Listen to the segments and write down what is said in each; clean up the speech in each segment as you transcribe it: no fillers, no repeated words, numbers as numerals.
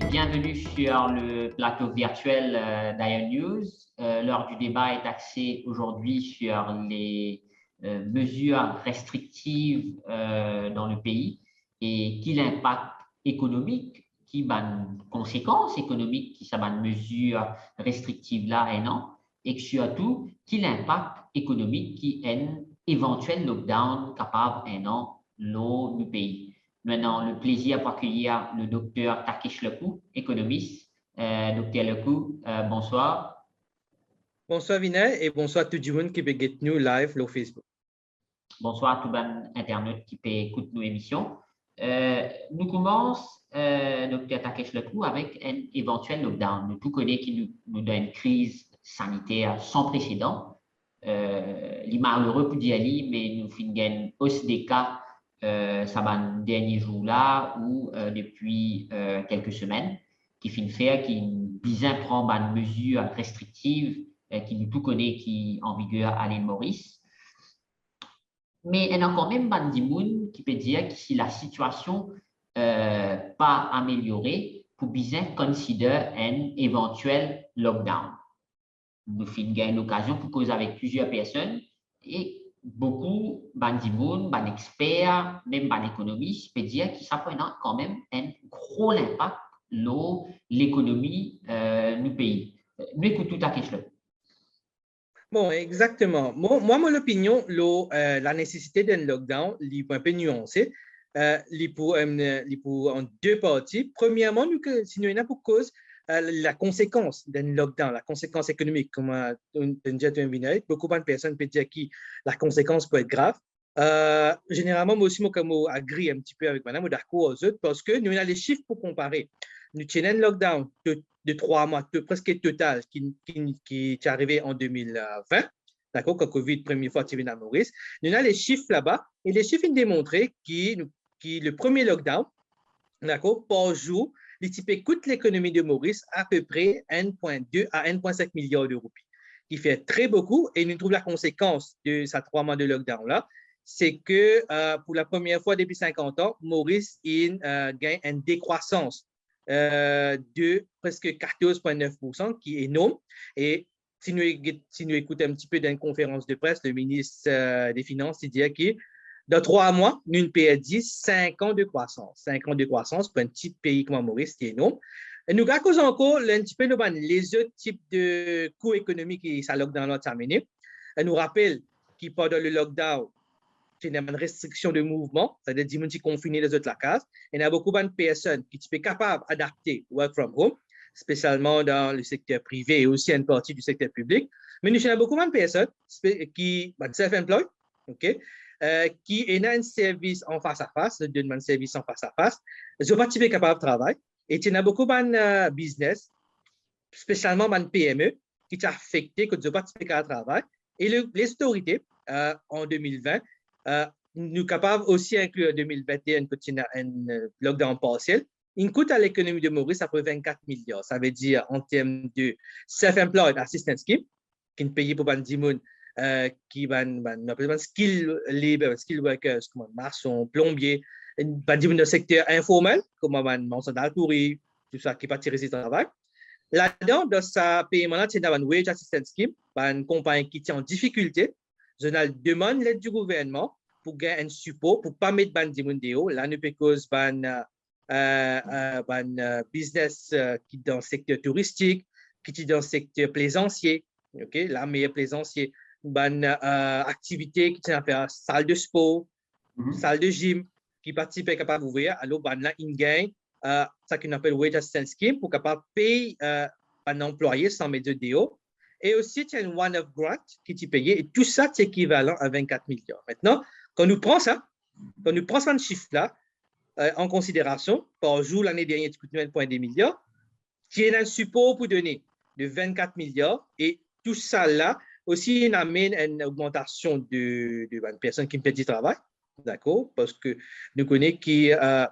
bienvenue sur le plateau virtuel d'Ion News. L'heure du débat est axée aujourd'hui sur les mesures restrictives dans le pays et quel impact économique, qui conséquences économiques qui ça mesures restrictives là et non, et surtout quel impact économique qui est un éventuel lockdown capable et non l'eau du pays. Maintenant, le plaisir pour accueillir le docteur Takesh Lekou, économiste. Docteur Lekou, bonsoir. Bonsoir Vinay et bonsoir tout le monde qui peut get nous live sur Facebook. Bonsoir à tout le Internet qui peut écouter nos émissions. Nous commençons, docteur Takesh Lekou, avec un éventuel lockdown. Nous tous connaissons qui nous donne une crise sanitaire sans précédent. Il est malheureux pour dire, mais nous finissons une hausse des cas ça va dernier jour là ou depuis quelques semaines qui finit faire qui bien prend une mesure restrictive qui nous tout connaît qui en vigueur à l'île Maurice. Mais il y a quand même des gens qui peut dire que si la situation pas améliorée pour bien considérer un éventuel lockdown. Nous finissons l'occasion pour causer avec plusieurs personnes et beaucoup d'experts, même d'économistes, peuvent dire que ça peut avoir quand même un gros impact sur l'économie du pays. Nous écoutons tout à fait. Bon, exactement. Moi, mon opinion, la nécessité d'un lockdown, il est un peu nuancé. Il pour en deux parties. Premièrement, si nous avons pour cause la conséquence d'un lockdown, la conséquence économique, comme beaucoup de personnes peuvent dire que la conséquence peut être grave. Généralement, moi aussi, je agree un petit peu avec madame, d'accord aux autres, parce que nous avons les chiffres pour comparer. Nous tenons un lockdown de 3 mois, presque total, qui est arrivé en 2020, d'accord, quand Covid, première fois, est venu à Maurice. Nous avons les chiffres là-bas, et les chiffres ont démontré que le premier lockdown, d'accord, par jour, les types coûtent l'économie de Maurice à peu près 1,2 à 1,5 milliards d'euros, qui fait très beaucoup. Et nous trouvons la conséquence de ces 3 mois de lockdown-là, c'est que pour la première fois depuis 50 ans, Maurice gagne une décroissance de presque 14,9%, qui est énorme. Et si nous écoutons un petit peu d'une conférence de presse, le ministre des Finances il dit que dans 3 mois, nous perdons 5 ans de croissance. 5 ans de croissance pour un petit pays comme Maurice, qui est énorme. Et nous avons encore un petit peu les autres types de coûts économiques qui ça lockdown a terminé. Et nous rappelle que pendant le lockdown, il y a une restriction de mouvement, c'est-à-dire des gens qui sont confinés dans la case. Il y a beaucoup de personnes qui sont capables d'adapter work from home, spécialement dans le secteur privé et aussi une partie du secteur public. Mais nous avons beaucoup de personnes qui sont self-employed, OK? Qui ont un service en face à face, un service en face à face, ils sont pas capables de travailler. Et il y a beaucoup de business, spécialement de PME, qui sont affectés quand ils sont pas capables de travailler. Et les autorités, en 2020, nous sommes capables aussi d'inclure en 2021 un lockdown partiel. Il coûte à l'économie de Maurice à peu près 24 milliards. Ça veut dire en termes de self-employed assistance scheme, qui est payé pour les gens qui sont skill labor, skill workers, comme maçon, plombier, dans le secteur informel, comme maçon d'altourie, tout ça qui partit du travail. Là-dedans, dans ce paiement-là, il y a un wage assistance scheme, une compagnie qui est en difficulté. Je demande l'aide du gouvernement pour gagner un support, pour ne pas mettre ban des mondes. Là, nous cause business qui est dans le secteur touristique, qui est dans le secteur plaisancier, okay? La meilleure plaisancier, activité qui tient à faire salle de sport, salle de gym, qui participe à capable d'ouvrir. Alors, là, il gagne ça qu'on appelle wage assistance scheme pour capable payer un employé sans mettre de DO. Et aussi, il y a une one-off grant qui est payée. Et tout ça, c'est équivalent à 24 milliards. Maintenant, quand nous prenons ce chiffre-là en considération, par jour, l'année dernière, il coûte 1,2 milliards, qui est un support pour donner de 24 milliards. Et tout ça là, aussi, il amène une augmentation de personnes qui perdent du travail. D'accord? Parce que nous connaissons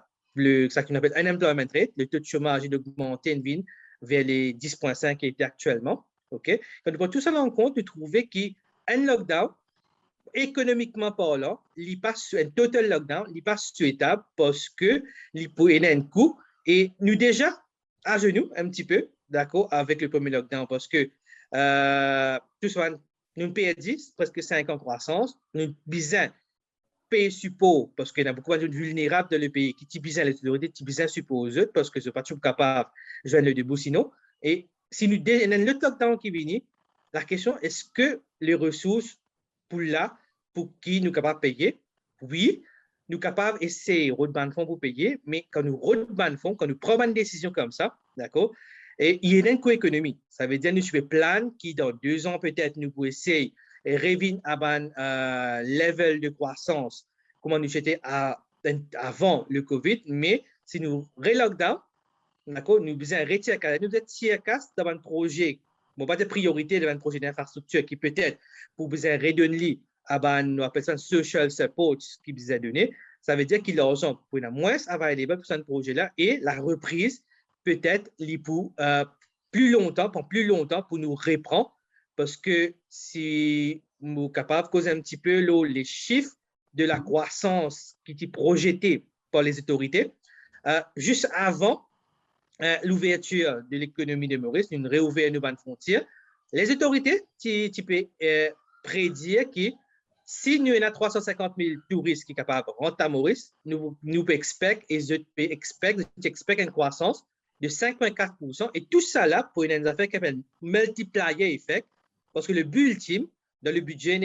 ça qu'on appelle unemployment rate, le taux de chômage est augmenté vers les 10,5 qui était actuellement. Okay? Quand on prend tout ça en compte, nous trouvons qu'un lockdown, économiquement parlant, un total lockdown, il n'est pas souhaitable parce qu'il peut y avoir un coût. Et nous déjà, à genoux un petit peu, d'accord, avec le premier lockdown parce que tout ça, nous perdons presque 5 ans de croissance, nous besoin pays support, parce qu'il y a beaucoup de vulnérables dans le pays qui besoin les autorités, qui besoin suppose parce que ce n'est pas toujours capable de joindre le debout sinon. Et si nous avons le lockdown qui vient, la question est-ce que les ressources pour là, pour qui nous sommes capables de payer? Oui, nous sommes capables d'essayer de reprendre fonds pour payer, mais quand nous reprendre fonds, quand nous prenons une décision comme ça, d'accord, et il y a une co-économie. Ça veut dire que nous suivons plan qui, dans 2 ans, peut-être, nous pouvons essayer de revenir à un level de croissance comme nous étions avant le COVID, mais si nous relockdown, d'accord, nous besoin retirer, nous retirer dans un projet, bon, pas de priorité dans un projet d'infrastructure qui peut-être pour besoin redonner à nous appelle ça social support qui besoin donner, ça veut dire qu'il a l'argent pour une moins available pour ce projet-là et la reprise peut-être pour plus longtemps pour nous reprendre parce que si nous sommes capables de causer un petit peu les chiffres de la croissance qui était projetée par les autorités, juste avant l'ouverture de l'économie de Maurice, une réouverture de nouvelles frontières, les autorités tu peux prédire que si nous avons 350 000 touristes qui sont capables de rentrer à Maurice, nous expectons une croissance de 5,4%. Et tout ça là pour une affaire qui s'appelle multiplier effect, parce que le but ultime dans le budget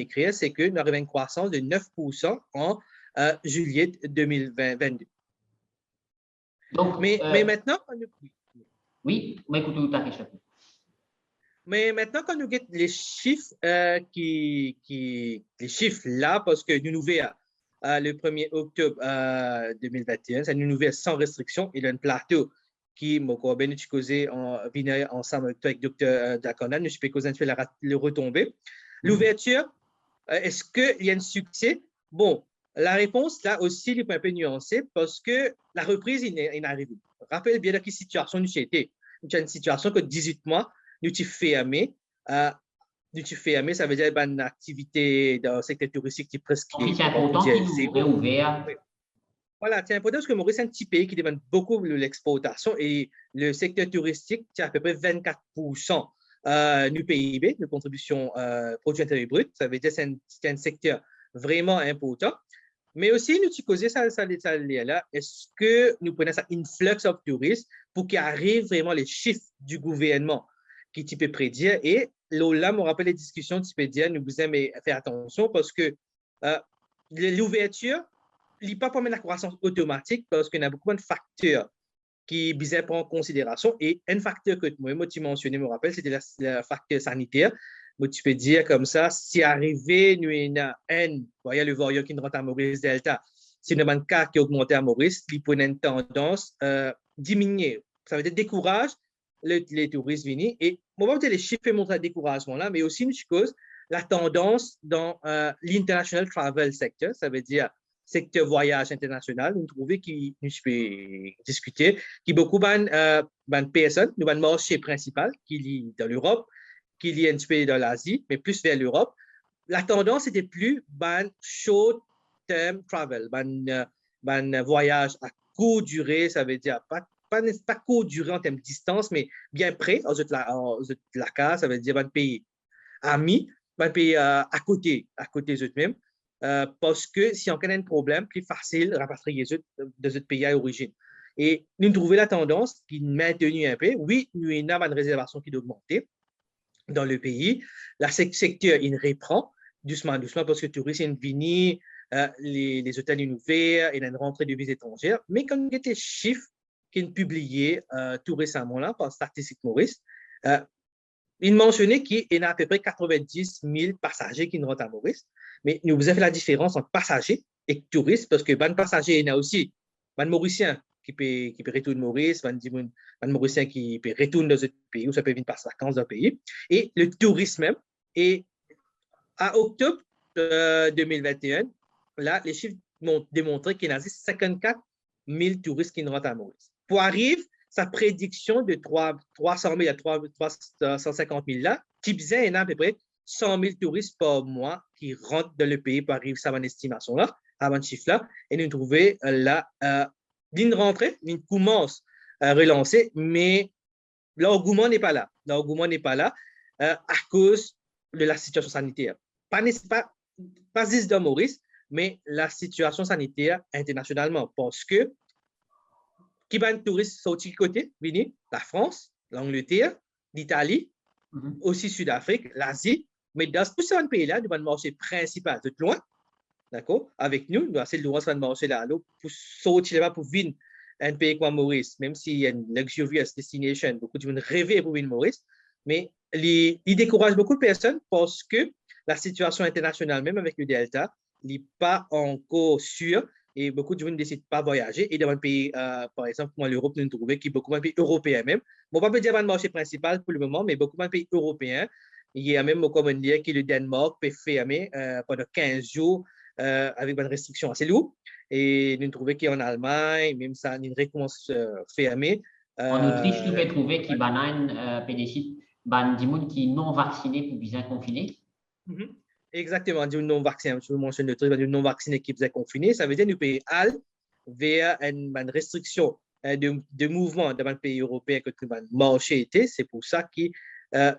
créé, c'est que nous avons une croissance de 9% en juillet 2022. Donc, mais maintenant, oui, mais écoute, ta question. Mais maintenant, quand nous avons les chiffres, les chiffres là, parce que nous ouvrons le 1er octobre 2021, c'est une ouvert sans restriction et un plateau qui m'a bien causé en venant ensemble avec le docteur Daconan, nous peux causer le retomber. L'ouverture, est-ce qu'il y a un succès? Bon, la réponse là aussi est un peu nuancée parce que la reprise est arrivée. Rappelle bien dans quelle situation nous étions. Nous avons une situation que 18 mois, nous sommes fermés. Ça veut dire une activité dans le secteur touristique qui est presque. C'est important qu'il nous réouvert. Voilà, c'est important parce que Maurice est un petit pays qui demande beaucoup l'exportation et le secteur touristique, c'est à peu près 24% du PIB, de contribution produit intérieur brut. Ça veut dire que c'est un secteur vraiment important. Mais aussi, nous avons causé ça là. Est-ce que nous prenons ça influx of touristes pour qu'il arrive vraiment les chiffres du gouvernement qui tu peux prédire? Et là, on rappelle les discussions, tu peux dire, nous besoin faire attention parce que l'ouverture, il n'est pas pour la croissance automatique parce qu'il y a beaucoup de facteurs qui besoin prendre en considération. Et un facteur que moi, tu mentionnais, je me rappelle, c'était le facteur sanitaire. Mais tu peux dire comme ça, si arrivé, nous avons voyez le variant qui rentre à Maurice Delta, si nous avons un cas qui augmente à Maurice, il peut une tendance diminuer. Ça veut dire décourage les touristes venus. Et on va voir les chiffres montrent le découragement là, mais aussi, nous cause la tendance dans l'international travel sector, ça veut dire secteur voyage international, nous trouvons qui nous peut discuter, qui beaucoup de personnes, nous avons un marché principal qui est dans l'Europe, qui est un petit peu dans l'Asie, mais plus vers l'Europe. La tendance était plus short term travel, voyage à courte durée, ça veut dire pas courte durée en termes de distance, mais bien près, en la case, ça veut dire un pays ami, un pays à côté d'eux-mêmes. Parce que si on a un problème, plus facile de rapatrier de ce pays à origine. Et nous trouvons la tendance qui maintenue un peu. Oui, nous avons une réservation qui doit augmenter dans le pays. Le secteur, il reprend doucement, parce que les touristes sont venus, les hôtels sont ouverts, il y a une rentrée de visées étrangères. Mais quand nous avons des chiffres qui sont publiés tout récemment là, par Statistique Maurice, il mentionnait qu'il y a à peu près 90 000 passagers qui rentrent à Maurice. Mais nous avons fait la différence entre passagers et touristes parce que les passagers, il y en a aussi les Mauriciens qui peuvent retourner Maurice, les Mauriciens qui peuvent retourner dans un pays ou ça peut venir passer vacances dans le pays. Et le tourisme même. Et à octobre 2021, là, les chiffres m'ont démontré qu'il y a 54 000 touristes qui rentrent à Maurice. Pour arriver sa prédiction de 300 000 à 350 000 là, qui disait qu'il y a à peu près 100 000 touristes par mois qui rentrent dans le pays pour arriver à cette estimation là, à ce chiffre là, et nous trouvons là, d'une rentrée, une commence relancer, mais l'engouement n'est pas là. L'engouement n'est pas là à cause de la situation sanitaire. Pas juste dans Maurice, mais la situation sanitaire internationalement. Parce que qui va un touriste sortir côté, venir, la France, l'Angleterre, l'Italie, aussi Sud-Afrique, l'Asie, mais dans tous ces pays-là, nous avons le marché principal de loin, d'accord, avec nous, nous avons le droit de marché là, pour sortir là-bas pour venir un pays comme Maurice, même s'il y a une luxurious destination, beaucoup de gens rêvent pour venir Maurice, mais il décourage beaucoup de personnes parce que la situation internationale, même avec le Delta, n'est pas encore sûre et beaucoup de gens ne décident pas de voyager. Et dans un pays, par exemple, comme l'Europe, nous trouvons qu'il y a beaucoup de pays européens même. Bon, pas dire le marché principal pour le moment, mais beaucoup de pays européens. Il y a même, comme on dit, que le Danemark peut fermer pendant 15 jours avec une restriction assez lourde. Et nous trouvons qu'en Allemagne, même ça, il recommence fermer. En Autriche, nous pouvons trouver qu'il y a un PDC, des gens qui sont non vaccinés pour bien confinés. Exactement, du non vacciné, je vous mentionne le truc, du non vacciné qui faisait confiné, ça veut dire que nous payons aller vers une restriction de mouvement dans un pays européen que tout le marché était. C'est pour ça que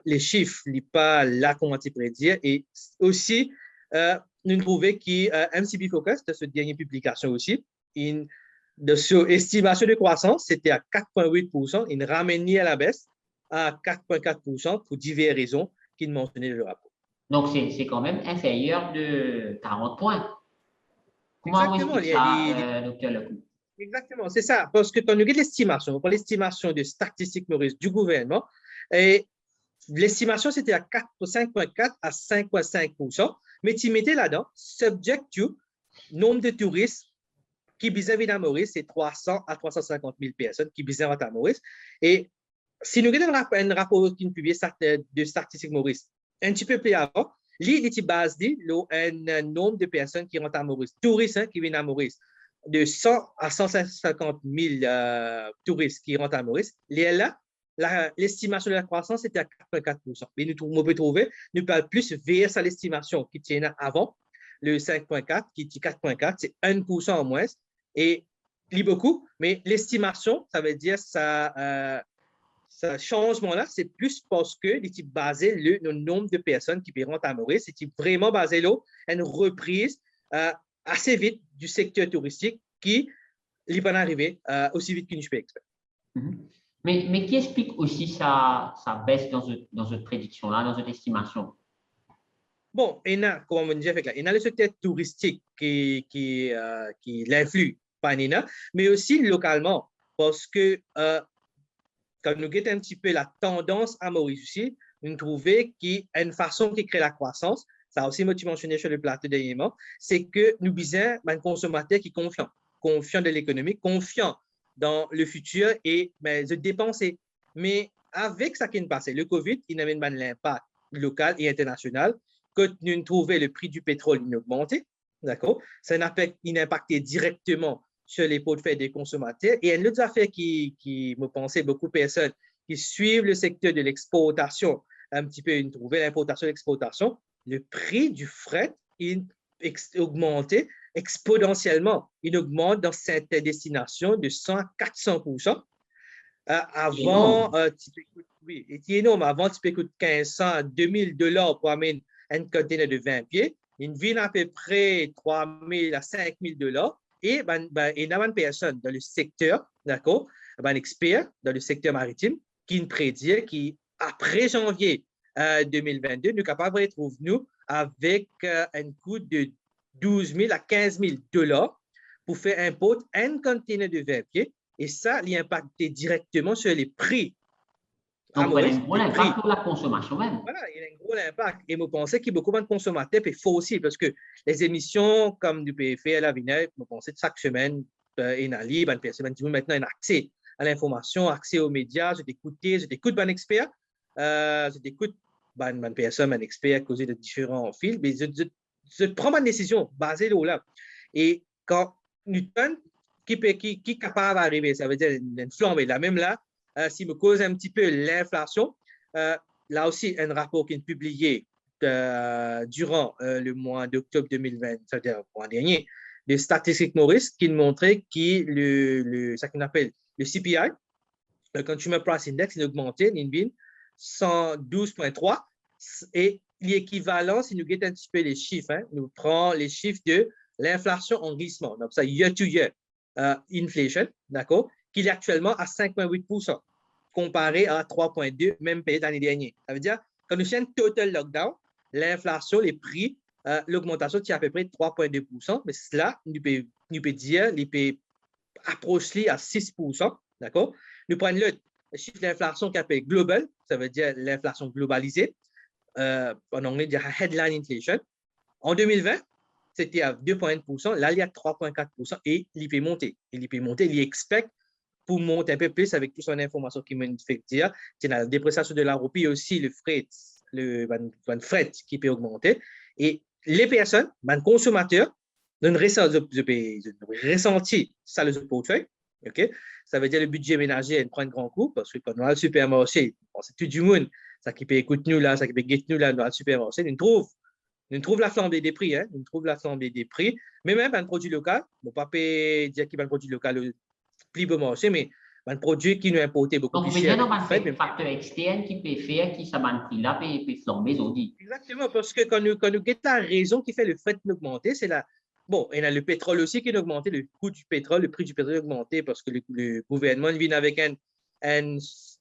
les chiffres ne sont pas là comment tu prédire. Et aussi, nous trouvons que MCB Focus, de cette dernière publication aussi, de son estimation de croissance, c'était à 4,8%, il ramenait à la baisse à 4,4% pour diverses raisons qu'il mentionnait dans le rapport. Donc, c'est quand même inférieur de 40 points. Comment on explique ça, docteur Lecou? Exactement, c'est ça. Parce que quand on regarde l'estimation, on prend l'estimation de Statistique Maurice du gouvernement, et l'estimation, c'était à 5,4 à 5,5%, mais tu mettais là-dedans, subject to nombre de touristes qui visitent à Maurice, c'est 300 à 350 000 personnes qui visitent à Maurice. Et si nous regardons un rapport qui est publié de Statistique Maurice, un petit peu plus avant, il est basé sur un nombre de personnes qui rentrent à Maurice, touristes qui viennent à Maurice, de 100 à 150 000 touristes qui rentrent à Maurice. Là, l'estimation de la croissance était à 4,4%. Mais nous pouvons trouver, nous parlons plus vers l'estimation qui tient avant, le 5,4, qui dit 4,4, c'est 1% en moins. Et il y a beaucoup, mais l'estimation, ça veut dire ça. Ce changement-là, c'est plus parce que est basé le nombre de personnes qui vont à Maurice, c'est vraiment basé là une reprise assez vite du secteur touristique qui n'est pas arrivé aussi vite que nous pouvons expecter. Mais qui explique aussi sa baisse dans cette prédiction-là, dans cette estimation? Bon, il y a, comme on dit, il y a le secteur touristique qui l'influe, pas Nina, mais aussi localement, parce que quand nous regardons un petit peu la tendance à Maurice aussi, nous trouvons qu'il y a une façon qui crée la croissance. Ça aussi, moi, tu mentionnais sur le plateau dernièrement, c'est que nous visons un consommateur qui est confiant de l'économie, confiant dans le futur et de dépenser. Mais avec ça qui est passé, le COVID, il amène l'impact local et international. Quand nous trouvons le prix du pétrole augmenté, d'accord, ça a impacté directement sur les portefeuilles des consommateurs. Et une autre affaire qui me pensait beaucoup de personnes qui suivent le secteur de l'exportation, un petit peu, une nouvelle importation, l'exportation, le prix du fret a augmenté exponentiellement. Il augmente dans certaines destinations de 100 à 400%. Avant, oui, c'est énorme. Avant, tu peux coûter 1500 à 2000 $ pour amener un container de 20 pieds. Une ville à peu près 3000 à 5000 $. Et il y a une personne dans le secteur, d'accord, un expert dans le secteur maritime qui nous prédit qu'après janvier 2022, nous sommes capables de retrouver nous avec un coût de 12 000 à 15 000 $ pour faire importer un conteneur de 20 pieds. Et ça, il impacte directement sur les prix. Donc, il y a un gros impact pour la consommation même. Voilà, il y a un gros impact. Et je pense qu'il y a beaucoup de consommateurs qui font aussi, parce que les émissions comme du PFA à la Vinette, je pense que chaque semaine, il y a un livre, maintenant un accès à l'information, accès aux médias, je t'écoute un expert, je t'écoute une personne, un expert causer de différents fils, mais je prends ma décision basée là. Et quand Newton, qui est capable d'arriver, ça veut dire une flambée, là même là, si me cause un petit peu l'inflation, là aussi, un rapport qui est publié durant le mois d'octobre 2020, c'est-à-dire le mois dernier, de Statistique Maurice, qui montrait que ce qu'on appelle le CPI, Le Consumer Price Index, il a augmenté, il a 112,3 et l'équivalent, si nous regardons un petit peu les chiffres, hein, nous prenons les chiffres de l'inflation en glissement, donc ça, year-to-year inflation, d'accord, qui est actuellement à 5,8%, comparé à 3,2% même pays l'année dernière. Ça veut dire, quand nous faisons un total lockdown, l'inflation, les prix, l'augmentation, c'est à peu près 3,2%, mais cela, nous peut dire, nous peut approcher à 6%, d'accord? Nous prenons le chiffre d'inflation qui appelle global, ça veut dire l'inflation globalisée, en anglais, il y a headline inflation. En 2020, c'était à 2,1%, là, il y a 3,4% et il peut monter. Il peut monter, il expecte pour monter un peu plus avec toute son information qui me fait dire, c'est la dépréciation de la roupie aussi le fret qui peut augmenter. Et les personnes, les consommateurs, ont ressenti ça le portefeuille. Okay? Ça veut dire le budget ménager prend un grand coup parce que quand on va au supermarché, c'est tout du monde, ça qui peut écouter nous là, ça qui peut guetter nous là dans le supermarché, on trouve la flambée des prix, hein? On trouve la flambée des prix, mais même un produit local, bon, pas dire qu'il y a un produit local plus bon marché, mais un produit qui nous importé beaucoup donc, plus cher. Donc, vous avez un facteur externe qui peut faire que ça va prix-là peut flamber aujourd'hui. Exactement, parce que quand nous guettons la raison qui fait le fait d'augmenter, c'est la. Bon, il y a le pétrole aussi qui a augmenté, le coût du pétrole, le prix du pétrole a augmenté parce que le gouvernement vient avec une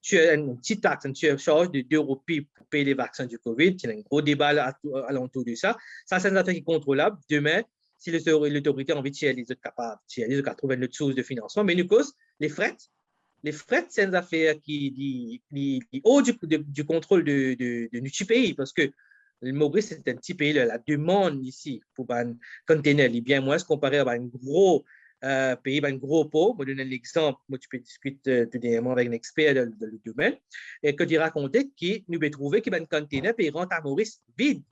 petite taxe, une surcharge de 2 roupies pour payer les vaccins du COVID. Il y a un gros débat alentour de ça. Ça, c'est une affaire qui est contrôlable. Demain, si l'autorité a envie de tirer, les autres capables, ils ont trouver une autre source de financement. Mais nous cause les frais. Les frais, c'est une affaire qui est haut du contrôle de notre pays parce que le Maurice, c'est un petit pays. La demande ici pour un container est bien moins comparé à un gros pays, un gros pot. Je vais donner l'exemple. Moi, tu peux discuter dernièrement avec un expert dans le domaine et que tu racontais qu'il nous peut trouver qu'un container peut rentrer à Maurice vide.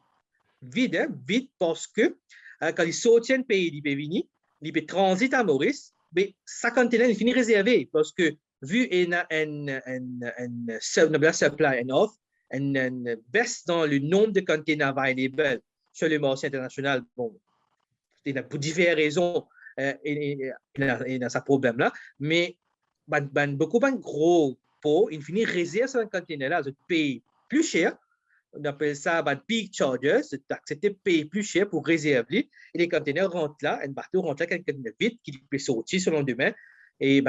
Vide, hein, vide parce que quand il sort d'un pays, il peut venir, il peut transiter à Maurice, mais sa container il finit réservé parce que vu une supply and off, une baisse dans le nombre de containers available sur le marché international, bon, il y a pour diverses raisons, il y a ce problème-là, mais beaucoup de gros pots, il finit réservé sur un container-là, je paye plus cher. On appelle ça peak charges, c'est payer plus cher pour réserver. Et les containers rentrent là, un bateau rentre là, quelqu'un de vite qui peut sortir selon demain. Et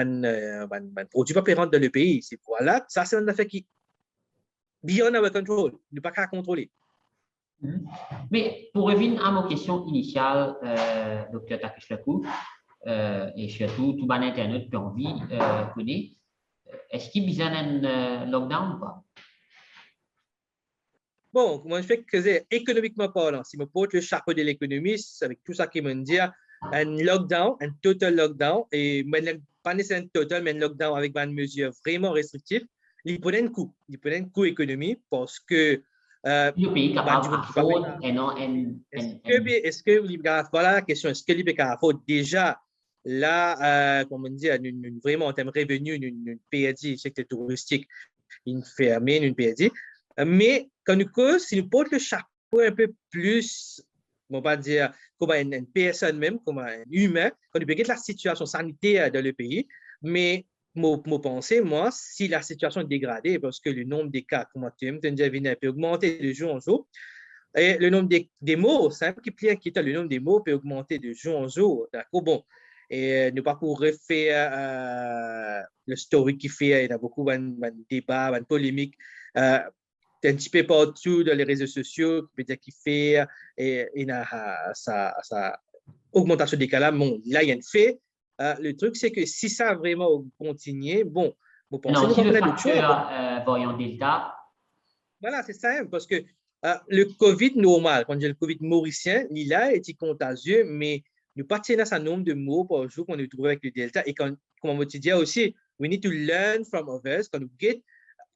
produit pas rentrer dans le pays. C'est voilà, ça c'est une affaire qui beyond our control, ne pas qu'à contrôler. Mais pour revenir à ma question initiale, Dr. Takesh Lekou, et surtout tout ban internet puis envie connaît, est-ce qu'il y a besoin d'un lockdown ou pas? Bon, moi je fais que c'est économiquement parlant. Si je me porte le chapeau de l'économiste avec tout ça qui me dit, un lockdown, un total lockdown, et pas nécessairement un total, mais un lockdown avec une mesure vraiment restrictive, il prend un coût. Il prend un coût économique parce que. Le pays capable d'afford et non. Est-ce que, voilà la question, est-ce que le pays capable déjà, là, comme on dit, vraiment en termes de revenus, une PRD, secteur touristique, une fermée, une PRD. Mais quand nous cause, si nous portons le chapeau un peu plus, on va dire, comme une personne même, comme un humain, quand nous regardons la situation sanitaire dans le pays, mais moi penser, moi, si la situation est dégradée, parce que le nombre de cas, comme tu as dit, peut augmenter de jour en jour, et le nombre des mots, c'est un peu plus inquiétant, le nombre des mots peut augmenter de jour en jour, d'accord, bon, et ne pas pour refaire le story qui fait, il y a beaucoup de débats, de polémiques, un petit peu partout dans les réseaux sociaux, peut-être qu'il fait et sa augmentation des cas là. Bon, là, il y a un fait. Le truc, c'est que si ça a vraiment continué, bon, vous pensez que le facteur variant Delta. Voilà, c'est ça, parce que le COVID normal, quand je dis le COVID mauricien, il a été contagieux, mais nous pas tenir un nombre de mots par jour qu'on a trouvé avec le Delta. Et comme on te dit aussi, we need to learn from others. Quand nous get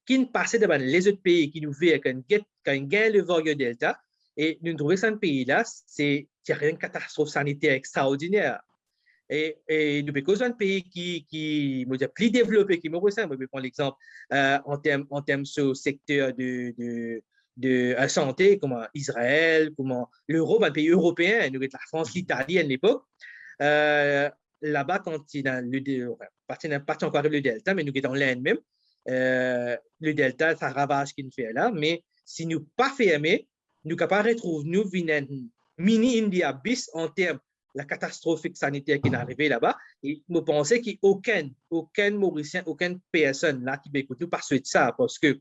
qui ne passait devant les autres pays qui nous voient quand ils gagnent le variant Delta, et nous trouvons que ce pays-là, c'est une catastrophe sanitaire extraordinaire. Et nous sommes un pays qui est plus développé que Maurice. Je vais prendre l'exemple en termes sur secteur de santé, comme Israël, comme l'Europe, un pays européen, nous avons la France, l'Italie à l'époque. Là-bas, quand il y a pas encore le Delta, mais nous sommes en l'Inde même. le delta, ça ravage qu'il fait là, mais si nous pas fermés, nous capables de retrouver nous une mini India bis en termes de la catastrophe sanitaire qui est arrivée là-bas. Et je pensais qu'il n'y a aucun Mauricien, aucune personne là qui écoute nous par suite de ça, parce que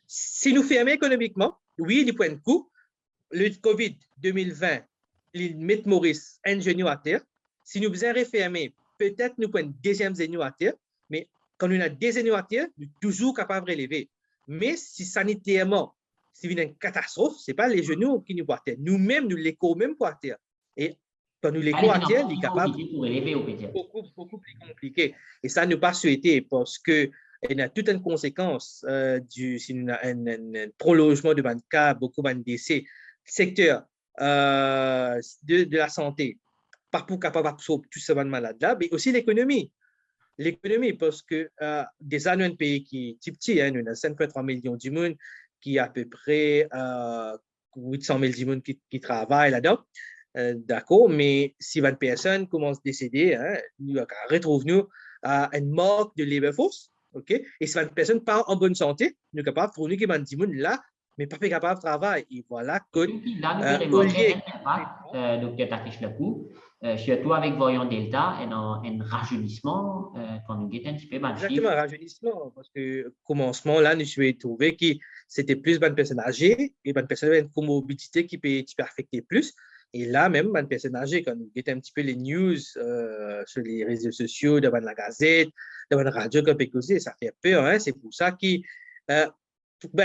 si nous fermons économiquement, oui, il point de coup, le COVID 2020, il met Maurice un genou à terre. Si nous faisons refermer, peut-être nous prenons deuxième genou à terre, mais quand on a deux genoux à terre, nous sommes toujours capables de relever. Mais si sanitairement, si il y a une catastrophe, ce n'est pas les genoux qui nous portent. Nous-mêmes, nous l'écho même pour terre. Et quand nous l'écho à terre, il est capable beaucoup plus compliqué. Et ça, nous pas souhaité parce que il y a toute une conséquence si un prolongement de cas, beaucoup de décès, secteur de la santé, pas pour capable d'absorber tout ce malade-là, mais aussi l'économie. L'économie, parce que des années, un pays qui est petit, hein, nous avons 5,3 millions de monde, qui a à peu près 800 000 de monde qui travaillent là-dedans. D'accord, mais si 20 personnes commencent à décéder, hein, nous retrouvons un manque de labor force. OK? Et si 20 personnes partent en bonne santé, nous sommes capables de trouver que 20 monde là, mais pas capable de travailler. Et voilà que. Là, nous remarquons un impact, Dr. Takesh Lekou, surtout avec variant Delta, un rajeunissement quand nous guettons un petit peu mal. Exactement, un rajeunissement. Parce que, au commencement, là, nous avons trouvé que c'était plus de personnes âgées et de personnes avec une comorbidité qui peut affecter plus. Et là, même, une personne âgée, quand nous guettons un petit peu les news sur les réseaux sociaux, devant la gazette, devant la radio, comme peut ça fait peur. Hein? C'est pour ça que un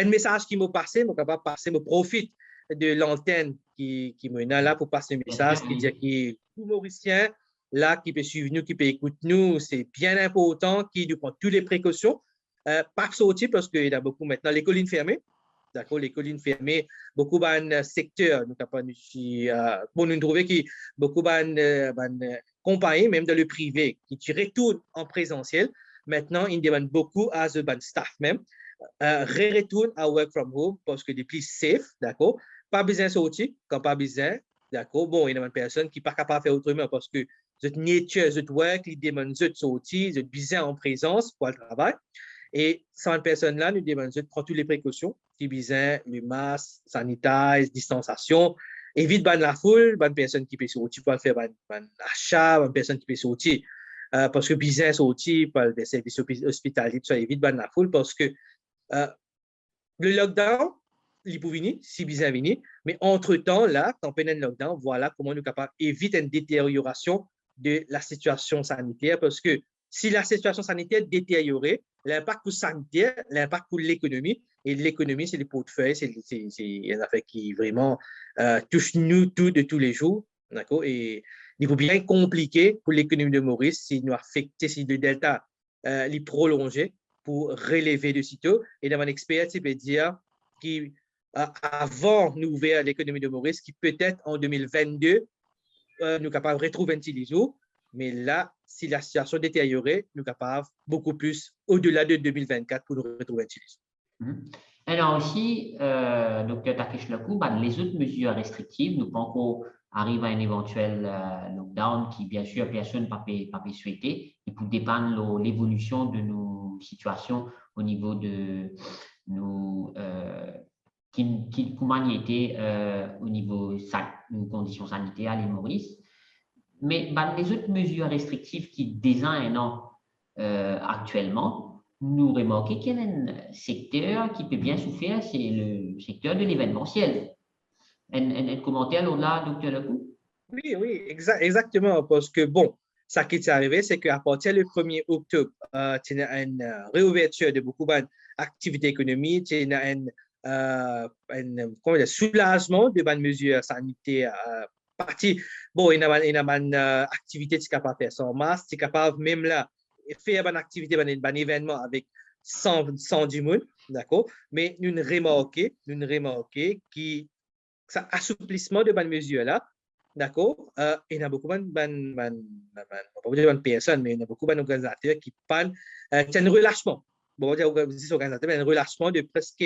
message qui m'a passé, je capable de passer, je profite de l'antenne qui me là pour passer un message qui dit que tout Mauricien, là, qui peut suivre nous, qui peut écouter nous, c'est bien important, qui nous prend toutes les précautions. Pas sortir parce qu'il y a beaucoup maintenant, les collines fermées. D'accord, les collines fermées, beaucoup de secteurs, nous bon, nous trouvons qu'il y a beaucoup de compagnies, même dans le privé, qui retournent en présentiel. Maintenant, ils demandent beaucoup à ce staff même. Retourne à work from home parce que c'est plus safe, d'accord? Pas besoin de sortir quand pas besoin, d'accord? Bon, il y a une personne qui n'est pas capable de faire autrement parce que cette nature, cette work, ils demandent de sortir, de besoin en présence pour le travail. Et cette personne-là nous demande de prendre toutes les précautions, qui besoin le masque, sanitaire, distanciation, évite la foule, bonne personne qui peut sortir pour faire un achat, bonne personne qui peut sortir parce que besoin sortir pour les services hospitaliers, ça évite la foule parce que le lockdown, il peut venir, si besoin venir, mais entre-temps, là, quand on a un lockdown, voilà comment nous sommes capables d'éviter une détérioration de la situation sanitaire, parce que si la situation sanitaire est détériorée, l'impact pour sanitaire, l'impact pour l'économie, et l'économie, c'est les portefeuilles, c'est une affaire qui vraiment touche nous tous de tous les jours, d'accord? Et il faut bien compliqué pour l'économie de Maurice si nous affecter, si le delta est prolongé, pour relever de sitôt. Et dans mon expérience, je peux dire qu'avant nous ouvrir l'économie de Maurice, qui peut-être en 2022, nous sommes capables de retrouver un petit liso, mais là, si la situation est détériorée, nous sommes capables beaucoup plus au-delà de 2024 pour nous retrouver un petit liso. Alors aussi, Dr. Takesh Lekou, les autres mesures restrictives, nous pensons qu'on arrive à un éventuel lockdown qui, bien sûr, personne ne peut pas souhaiter, et pour dépendre de l'évolution de nos situations au niveau de nos comment il était au niveau de nos conditions sanitaires à l'île Maurice. Mais les autres mesures restrictives qui désignent actuellement, nous remarquons qu'il y a un secteur qui peut bien souffrir, c'est le secteur de l'événementiel. Un commentaire là, Dr. Lekou? Oui, exactement, parce que bon, ça qui est arrivé, c'est qu'à partir du 1er octobre, il y a une réouverture de beaucoup d'activités économiques, il y a un soulagement de bonnes mesures sanitaires. Bon, il y a une activité qui est capable de faire sans masque, qui est capable même là faire une activité, un événement avec 100 du monde, d'accord? Mais nous remarquons que ça assouplissement de bonnes mesures là, d'accord? Il y a beaucoup de personnes, mais il y a beaucoup d'organisateurs qui parlent c'est un relâchement. Bon, on dit organisateurs, un relâchement de presque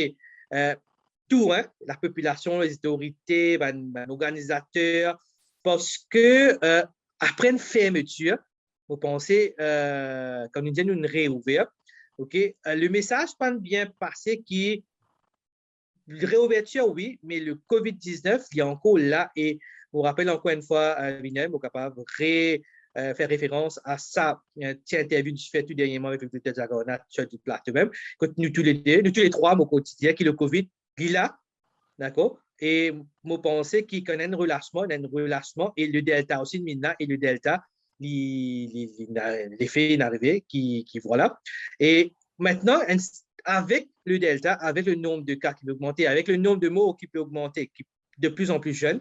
tout, hein, la population, les autorités, les organisateurs, parce que après une fermeture, vous pensez, quand nous disons une réouverte, OK? Le message pas bien passé qui est réouverture, oui, mais le COVID-19, il est encore là et je vous rappelle encore une fois, Vinem, vous êtes capable de faire référence à ça. Tiens, interview que je fais tout dernièrement avec le docteur Zagonat sur du plateau même. Nous tous les deux, nous tous les trois, mon quotidien, qui est le COVID, il est là, d'accord? Et je pense qu'il connaît un relâchement et le delta aussi, maintenant, et le delta, l'effet est arrivé, qui voilà. Et maintenant, avec le delta, avec le nombre de cas qui peut augmenter, avec le nombre de morts qui peut augmenter, qui de plus en plus jeune,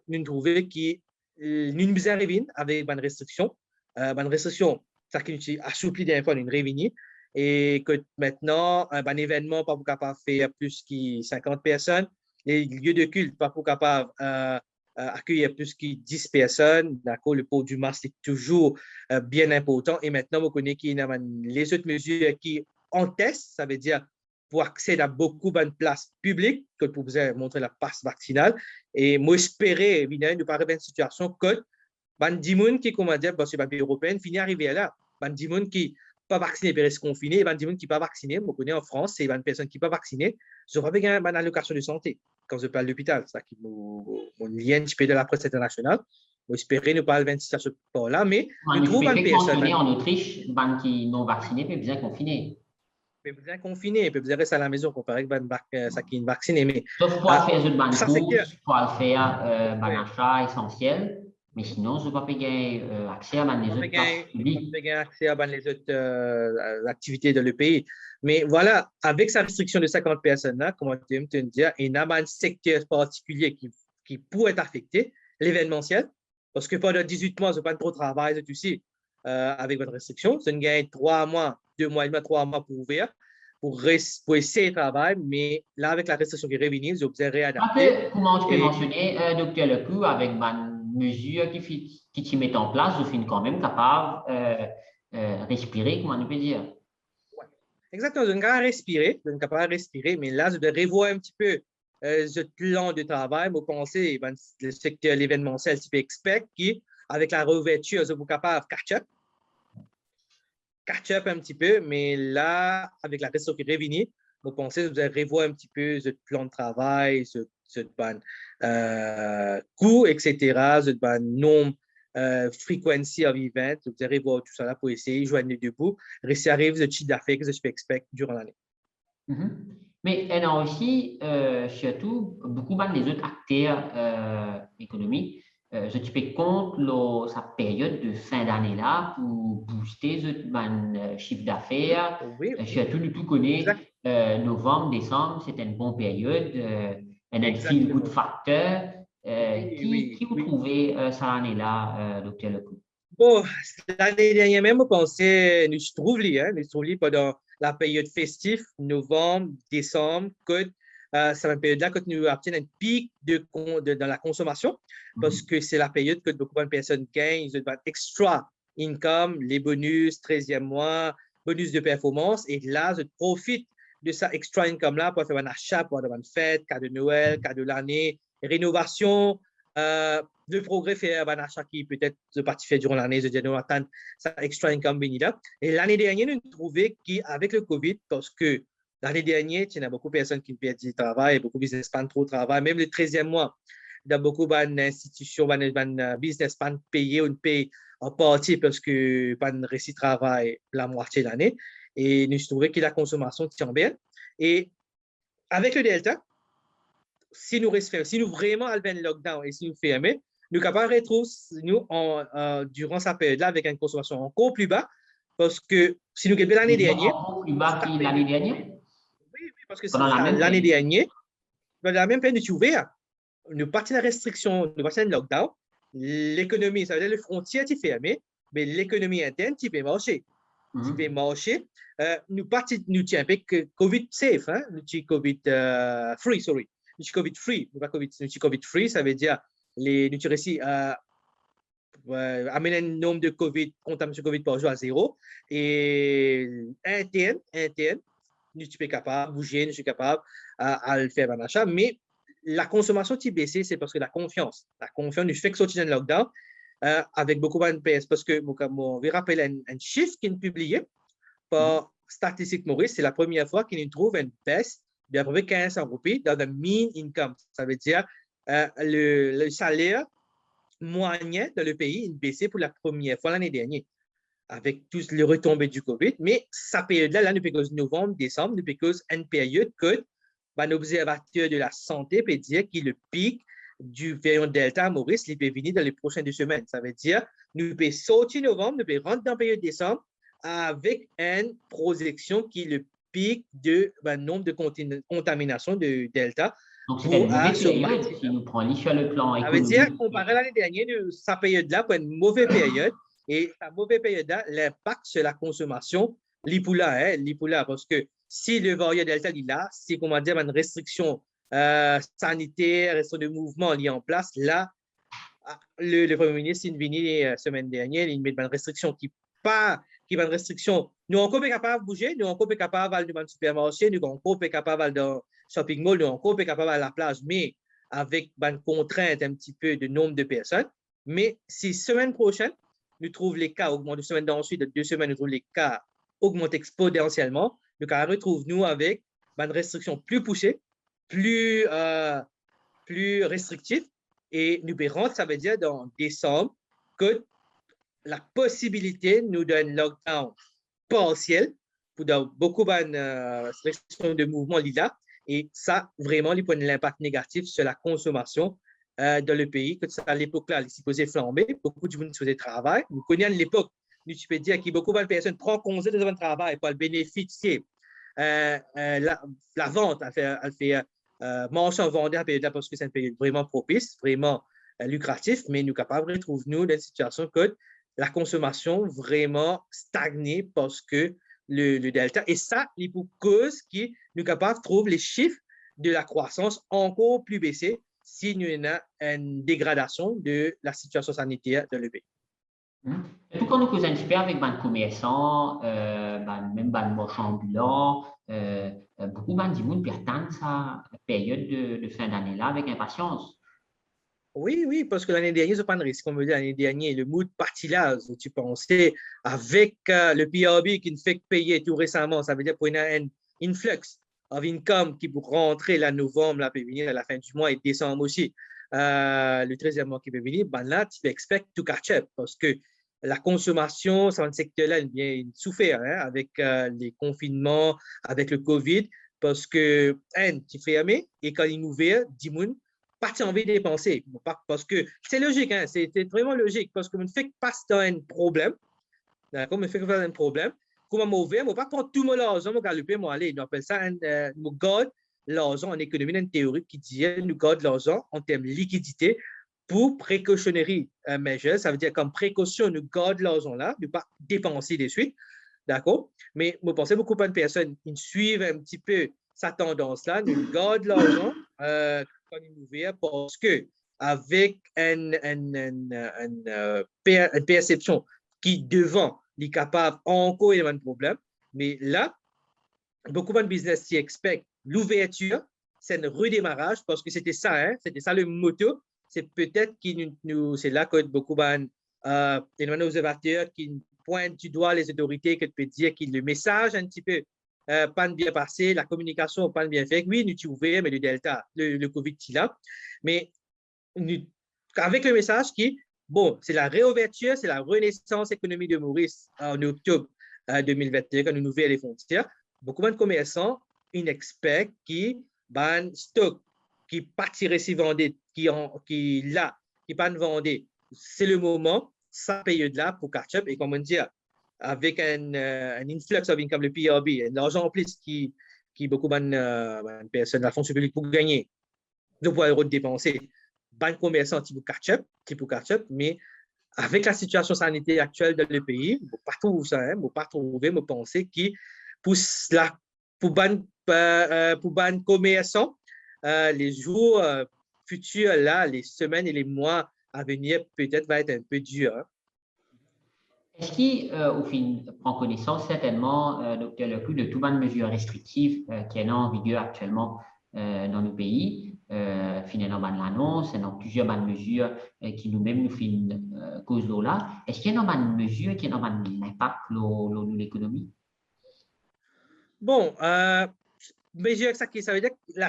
nous trouvons que nous nous arrivons avec une restriction. Une restriction, ça qui nous assouplit d'un fois une réunie et que maintenant, un événement pas capable de faire plus que 50 personnes, les lieux de culte pas capable accueillir plus que 10 personnes. D'accord, le port du masque est toujours bien important. Et maintenant, vous connaissez qu'il y a les autres mesures qui en test, ça veut dire pour accéder à beaucoup de places publiques, que pour vous montrer la passe vaccinale. Et moi, j'espérais, évidemment, de ne pas arriver à une situation que Bandimoun qui, comment dire, c'est pas pays européen, finit arriver là. Bandimoun qui pas vacciné peut rester confiné, Bandimoun qui pas vacciné, on connaît en France, c'est une personne qui pas vaccinée, je n'aurai pas une allocation de santé quand je parle de l'hôpital. C'est ça qui mon lien de la presse internationale. J'espérais ne pas arriver à une situation là, mais On nous trouvons une personne. En Autriche, ban qui non vaccinés peut bien confiner. Ils peuvent bien confiner, ils peuvent bien rester à la maison comparé avec ça qui est vacciné. Mais, sauf pour faire une bonne ça, course, pour faire un achat essentiel. Mais sinon, je ne peux pas payer accès à les autres places publiques. Pas accès à les autres activités de le pays. Mais voilà, avec sa restriction de 50 personnes-là, comment tu me dire, il y a un secteur particulier qui pourrait être affecté, l'événementiel, parce que pendant 18 mois, je n'ai pas trop de travail, tu sais, avec votre restriction. C'est une gagne 3 mois, 2 mois et demi, 3 mois pour ouvrir, pour essayer de travailler, mais là, avec la restriction qui est revenue, je vais réadapter. Comment tu peux mentionner, docteur Lecou, avec une mesure qui t'y met en place, je suis quand même capable de respirer, comment on peut dire? Ouais. Exactement, je suis capable de respirer, mais là, je dois revoir un petit peu ce plan de travail. Vous pensez, le secteur l'événementiel, tu peux expect qui, avec la réouverture, je suis capable de catch up un petit peu, mais là, avec la restriction qui est revenue, vous pensez, vous allez revoir un petit peu ce plan de travail, ce coût, etc., ce nombre, frequency of events, vous allez voir tout ça là pour essayer de joindre les deux bouts, réussir à arriver au chiffre d'affaires que je peux expect durant l'année. Mais il y a aussi, surtout, beaucoup des autres acteurs économiques. Je te fais compte sa période de fin d'année là pour booster le chiffre d'affaires. Oui, Surtout, nous tout connaît novembre, décembre, c'est une bonne période. Il y a un feel good factor. Qui vous trouvez cette année-là, docteur Lecou? Bon, l'année dernière même, on pensait, nous trouvons pendant la période festive, novembre, décembre, que c'est une période-là que nous obtenons un pic dans la consommation parce que c'est la période que beaucoup de personnes gagnent, ils ont extra income, les bonus, 13e mois, bonus de performance. Et là, je profite de ça extra income-là pour faire un achat, pour avoir une fête, cadeau de Noël, cadeau de l'année, rénovation. Le progrès fait un achat qui peut-être se partie fait durant l'année, je dis, nous attendre ça extra income béni là. Et l'année dernière, nous avons trouvé qu'avec le COVID, parce que l'année dernière, il y a beaucoup de personnes qui perdent du travail, beaucoup de business pas trop de travail, même le 13e mois, il y a beaucoup d'institutions, de business pas payés ou payés en partie parce que pas de récit de travail la moitié de l'année. Et nous avons trouvé que la consommation tient bien. Et avec le Delta, si nous vraiment allons le lockdown et si nous fermons, nous sommes capables de retrouver durant cette période-là avec une consommation encore plus bas parce que si nous regardons l'année dernière. Encore plus bas que l'année dernière? Oui, parce que l'année dernière, dans la même période de ouvert, nous partons de la restriction, nous partons de lockdown, l'économie, ça veut dire les frontières sont fermées, mais l'économie interne, tu peux marcher. Tu peux marcher. Nous partons, nous tiens avec COVID safe, hein, nous sommes COVID free, sorry. Nous sommes COVID free, nous sommes COVID free, ça veut dire nous sommes réussi à amener un nombre de contaminations COVID par jour à 0. Et interne, nous sommes capables de bouger, nous sommes capables à le faire un achat. Mais la consommation qui baissée, c'est parce que la confiance nous fait que sortir d'un lockdown avec beaucoup de PS. Parce que, on va rappeler un chiffre qui est publié par Statistique Maurice, c'est la première fois qu'il nous trouve une baisse d'à peu près 1500 roupies dans le mean income. Ça veut dire le salaire moyen dans le pays a baissé pour la première fois l'année dernière avec tous les retombées du COVID. Mais cette période-là, là, depuis novembre, décembre, depuis une période que l'observateur de la santé peut dire que le pic du variant Delta à Maurice, il peut venir dans les prochaines 2 semaines. Ça veut dire nous pouvons sortir novembre, nous pouvons rentrer dans la période décembre avec une projection qui est le pic de nombre de contaminations de Delta. Donc, c'est une mauvaise période si nous prenons sur le plan économique. Ça veut dire, comparé à l'année dernière, cette période-là, pour une mauvaise période, et cette mauvaise période-là, l'impact sur la consommation, l'IPULA, parce que si le variant Delta est là, si, comment dire, une restriction sanitaire, restriction de mouvement liée en place, là, le Premier ministre, il est venu la semaine dernière, il met une restriction qui va une restriction. Nous, encore pas capable de bouger, nous, encore pas capable d'aller dans le supermarché, nous, encore pas capable d'aller dans le shopping mall, nous, encore pas capable d'aller à la plage, mais avec une contrainte un petit peu de nombre de personnes. Mais si semaine prochaine, nous trouvons les cas augmenter, semaine d'ensuite, de 2 semaines, nous trouvons les cas augmenter exponentiellement, nous retrouvons-nous avec une restriction plus poussée, plus restrictive, et nous verrons, ça veut dire dans décembre, que la possibilité nous donne un lockdown partiel pour beaucoup de restrictions de mouvement là, et ça, vraiment, il prend l'impact négatif sur la consommation dans le pays, que à l'époque-là, il est supposé flamber, beaucoup de gens faisaient travail. Nous connaissons l'époque, nous pouvons dire que beaucoup de personnes prennent congé de leur travail pour bénéficier la vente, elle fait mention vendre à période parce que c'est une période vraiment propice, vraiment lucratif, mais nous sommes capables de trouver nous dans une situation que la consommation vraiment stagnée parce que le delta, et ça, il pour cause qui nous sommes capables de trouver les chiffres de la croissance encore plus baissés si nous avons une dégradation de la situation sanitaire dans le pays. Et pour qu'on nous cause un petit peu avec les commerçants, même les marchands ambulants, beaucoup de gens qui attendent cette période de fin d'année-là avec impatience. Oui, parce que l'année dernière, ce n'est pas un risque. Comme on dit, l'année dernière, le mood parti là, tu pensais, avec le PRB qui ne fait que payer tout récemment, ça veut dire pour un influx of income qui pour rentrer la novembre, là, peut venir à la fin du mois et décembre aussi, le 13e mois qui peut venir, ben là, tu peux expect to catch up parce que la consommation, c'est un secteur-là, il vient souffrir avec les confinements, avec le COVID, parce que, tu fermes et quand il ouvre, 10 000, pas envie de dépenser. Parce que c'est logique, hein, c'est vraiment logique, parce que on ne fait pas un problème, d'accord, on fait pas un problème, comme mauvais, on ne pas prendre tout mon argent, on va moi aller, on appelle ça, nous garde l'argent en économie, une théorie qui dit, nous garde l'argent en termes de liquidité pour précautionnerie measure, ça veut dire comme précaution, nous garde l'argent là, ne pas dépenser de suite, d'accord, mais je pense beaucoup de personnes qui suivent un petit peu cette tendance-là, nous garde l'argent, ouvert parce que avec une perception qui devant est capable encore d'avoir un problème, mais là, beaucoup de business qui expectent l'ouverture, c'est un redémarrage parce que c'était ça, hein, c'était ça le motto. C'est peut-être c'est là que beaucoup de observateurs qui pointent du doigt les autorités, qui peut dire que le message un petit peu pas bien passé, la communication pas bien faite. Oui, nous sommes ouverts, mais le Delta, le COVID est là. Mais avec le message qui, bon, c'est la réouverture, c'est la renaissance économique de Maurice en octobre 2021, quand nous ouvrons les frontières. Beaucoup de commerçants, ils expectent qui ban stock, qui partirait si vendé, qui là, qui pas vendé. C'est le moment, cette période-là pour catch-up et comme on dit, avec un influx of income, le PRB, l'argent en plus qui beaucoup de personnes, la fonction publique pour gagner, de pouvoir dépenser. Ban commerçants qui pour catch-up, mais avec la situation sanitaire actuelle dans le pays, je pas trouver ça, hein, pas trouver, me penser qui pousse là pour ban commerçants, les jours futurs là, les semaines et les mois à venir peut-être va être un peu dur. Hein. Est-ce qu'au fin prend connaissance certainement, Dr. Leclou, de toutes les mesures restrictives qui sont en vigueur actuellement dans nos pays, finalement, l'annonce, il y a plusieurs mesures qui nous-mêmes nous font cause de là. Est-ce qu'il y a une mesure qui a un impact sur l'économie? Bon, mais ça veut dire que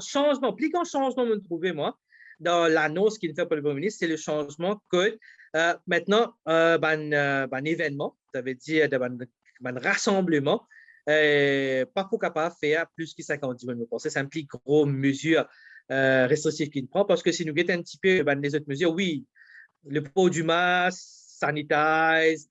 changement, plus grand changement me trouver, moi, dans l'annonce qu'il fait pour le Premier ministre, c'est le changement que maintenant, un événement, ça veut dire un rassemblement, pas pour capable faire plus que 50 000. Je pense que c'est une plus grosse mesure restrictive qu'il prend parce que si nous guettons un petit peu les autres mesures, oui, le port du masque, sanitize,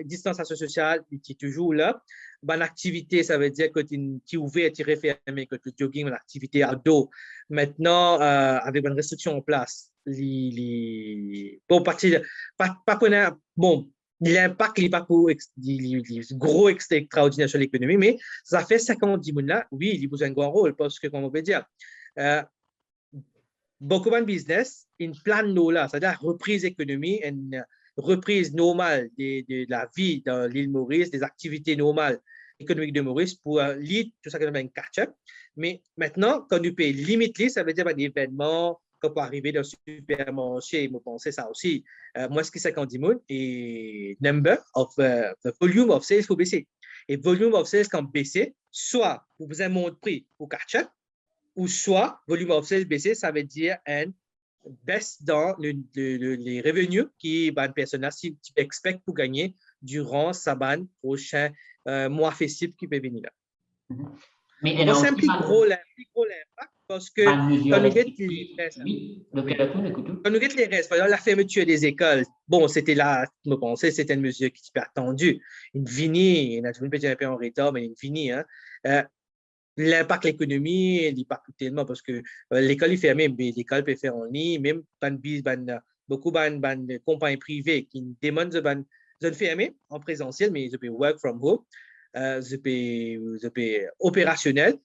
distanciation sociale, il est toujours là. Bonne activité, ça veut dire que tu es ouvert, tu es fermé, que tu jogging, une activité outdoor. Maintenant, avec une restriction en place, bon, partir, pas connaître, bon, l'impact n'est pas pour gros extraordinaire sur l'économie, mais ça fait 50 000 là, oui, il y a besoin d'un grand rôle parce que, comme on peut dire, euh, beaucoup de business, une plan là, c'est-à-dire reprise économique, une reprise normale de la vie dans l'île Maurice, des activités normales économiques de Maurice pour lead tout ça qu'on appelle un catch-up. Mais maintenant, quand nous payons limite, ça veut dire un événement qu'on peut arriver dans le supermarché, je pense ça aussi. Moi, ce qui c'est qu'on dit, et number of the volume of sales faut baisser. Et volume of sales quand baisser, soit vous avez mon prix pour catch-up, ou soit volume of sales baissé, ça veut dire une baisse dans les revenus qui une personne si tu expectes pour gagner durant sa prochain mois festif qui peut venir là. Mais Donc, c'est un plus gros impact parce que quand nous guettons les restes, oui, quand nous guettons les restes, par exemple, la fermeture des écoles, bon, c'était là, je me pensais, c'était une mesure qui était attendue. Une vini, il y a une petite un peu en retard, mais une vini, hein. L'impact l'économie, il n'est pas tellement parce que l'école est fermée, mais l'école peut faire en ligne, même beaucoup de compagnies privées qui demandent de fermer en présentiel, mais ils peuvent work from home, ils peuvent opérationnel.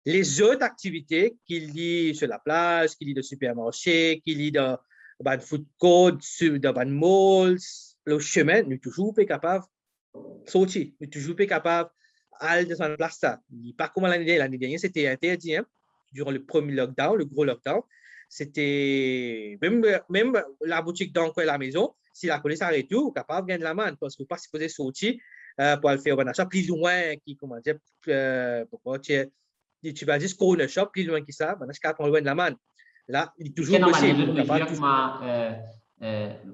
Les autres activités qu'il y a sur la plage, qu'il y a dans le supermarché, qu'il y a dans le food court, dans le mall, le chemin, nous toujours pas capable de sortir, nous toujours pas capable de se place ça. Pas comme l'année dernière, c'était interdit hein, durant le premier lockdown, le gros lockdown. C'était même la boutique dans la maison, si la police arrête tout, capable de gagner de la manne parce que pas supposé sortir pour aller faire un achat plus loin qui comment dire pourquoi tu vas juste corner shop plus loin que ça, ben je capable loin de la manne. Là, il est toujours possible. C'est normalement